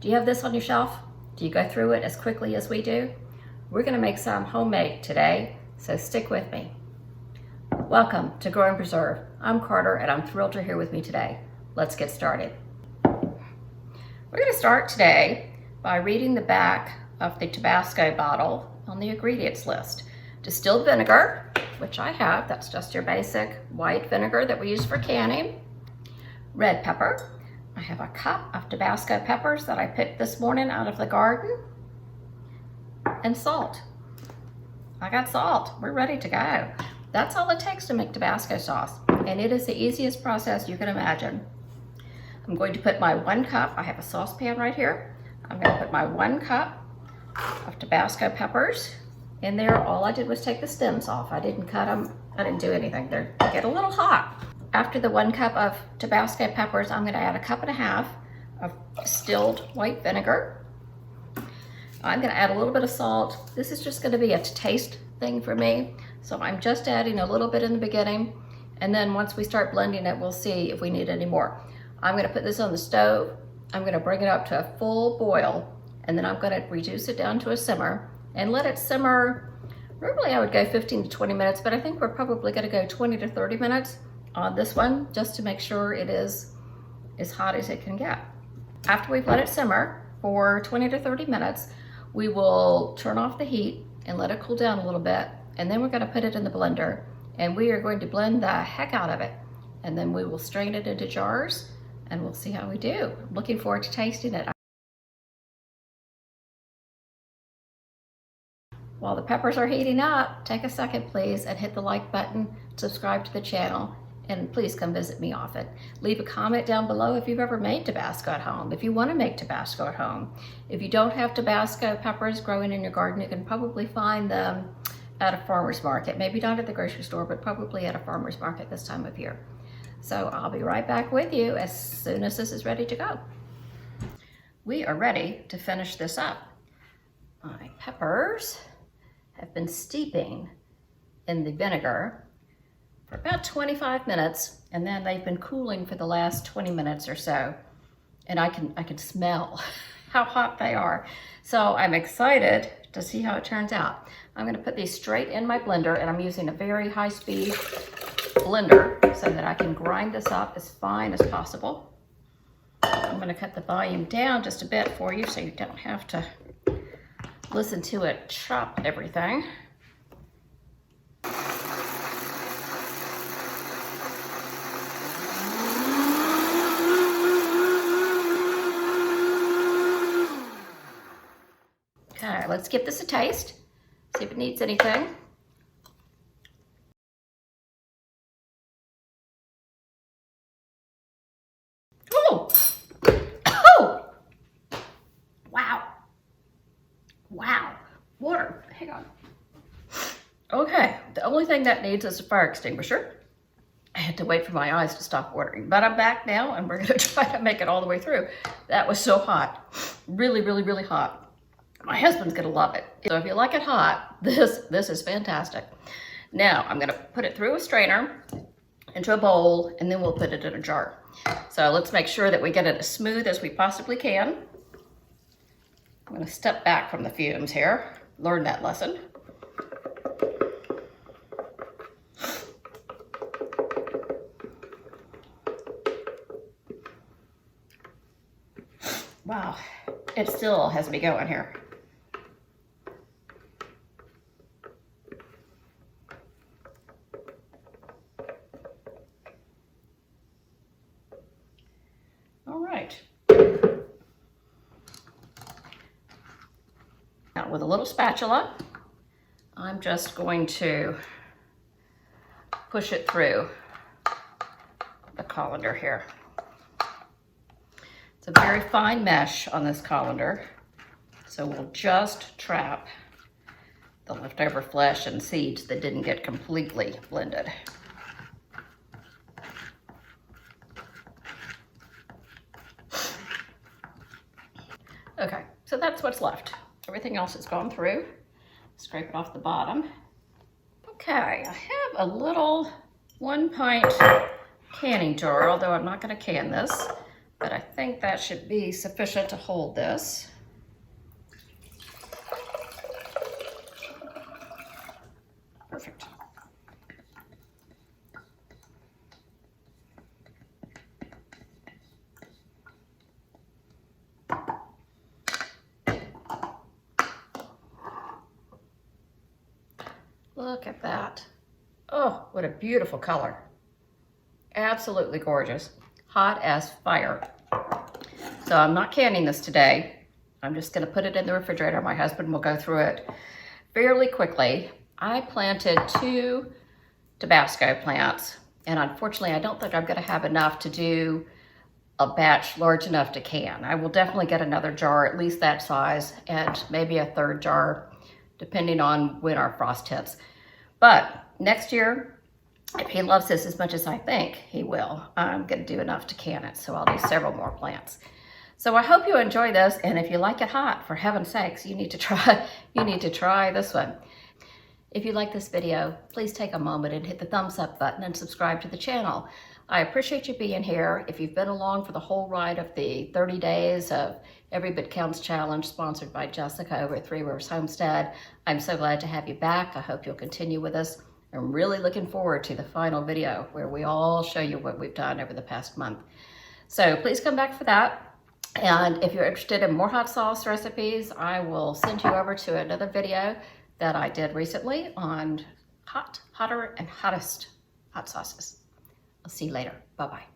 Do you have this on your shelf? Do you go through it as quickly as we do? We're gonna make some homemade today, so stick with me. Welcome to Grow and Preserve. I'm Carter and I'm thrilled you're here with me today. Let's get started. We're gonna start today by reading the back of the Tabasco bottle on the ingredients list. Distilled vinegar, which I have, that's just your basic white vinegar that we use for canning. Red pepper. I have a cup of Tabasco peppers that I picked this morning out of the garden. And salt. I got salt. We're ready to go. That's all it takes to make Tabasco sauce, and it is the easiest process you can imagine. I'm going to put my 1 cup, I have a saucepan right here. I'm going to put my 1 cup of Tabasco peppers in there. All I did was take the stems off. I didn't cut them. I didn't do anything. They get a little hot. After the 1 cup of Tabasco peppers, I'm going to add a 1.5 cups of distilled white vinegar. I'm going to add a little bit of salt. This is just going to be a taste thing for me. So I'm just adding a little bit in the beginning. And then once we start blending it, we'll see if we need any more. I'm going to put this on the stove. I'm going to bring it up to a full boil. And then I'm going to reduce it down to a simmer and let it simmer. Normally I would go 15 to 20 minutes, but I think we're probably going to go 20 to 30 minutes on this one, just to make sure it is as hot as it can get. After we've let it simmer for 20 to 30 minutes, we will turn off the heat and let it cool down a little bit. And then we're gonna put it in the blender and we are going to blend the heck out of it. And then we will strain it into jars and we'll see how we do. I'm looking forward to tasting it. While the peppers are heating up, take a second please and hit the like button, subscribe to the channel, and please come visit me often. Leave a comment down below if you've ever made Tabasco at home, if you want to make Tabasco at home. If you don't have Tabasco peppers growing in your garden, you can probably find them at a farmer's market. Maybe not at the grocery store, but probably at a farmer's market this time of year. So I'll be right back with you as soon as this is ready to go. We are ready to finish this up. My peppers have been steeping in the vinegar for about 25 minutes, and then they've been cooling for the last 20 minutes or so. And I can smell how hot they are. So I'm excited to see how it turns out. I'm gonna put these straight in my blender, and I'm using a very high-speed blender so that I can grind this up as fine as possible. I'm gonna cut the volume down just a bit for you so you don't have to listen to it chop everything. Okay, let's give this a taste, see if it needs anything. Oh! Oh! Wow. Wow. Water. Hang on. Okay, the only thing that needs is a fire extinguisher. I had to wait for my eyes to stop watering, but I'm back now and we're gonna try to make it all the way through. That was so hot. Really, really, really hot. My husband's gonna love it. So if you like it hot, this is fantastic. Now I'm gonna put it through a strainer into a bowl and then we'll put it in a jar. So let's make sure that we get it as smooth as we possibly can. I'm gonna step back from the fumes here, learn that lesson. Wow, it still has me going here. All right. Now with a little spatula, I'm just going to push it through the colander here. It's a very fine mesh on this colander, so we'll just trap the leftover flesh and seeds that didn't get completely blended. Okay, so that's what's left. Everything else has gone through. Scrape it off the bottom. Okay, I have a little 1 pint canning jar, although I'm not gonna can this, but I think that should be sufficient to hold this. Perfect. Look at that. Oh, what a beautiful color. Absolutely gorgeous. Hot as fire. So I'm not canning this today. I'm just gonna put it in the refrigerator. My husband will go through it fairly quickly. I planted 2 Tabasco plants, and unfortunately I don't think I'm gonna have enough to do a batch large enough to can. I will definitely get another jar, at least that size, and maybe a 3rd jar, depending on when our frost hits. But next year, if he loves this as much as I think he will, I'm gonna do enough to can it, so I'll do several more plants. So I hope you enjoy this, and if you like it hot, for heaven's sakes, you need to try this one. If you like this video, please take a moment and hit the thumbs up button and subscribe to the channel. I appreciate you being here. If you've been along for the whole ride of the 30 days of Every Bit Counts Challenge sponsored by Jessica over at Three Rivers Homestead, I'm so glad to have you back. I hope you'll continue with us. I'm really looking forward to the final video where we all show you what we've done over the past month. So please come back for that. And if you're interested in more hot sauce recipes, I will send you over to another video that I did recently on hotter, and hottest hot sauces. I'll see you later. Bye-bye.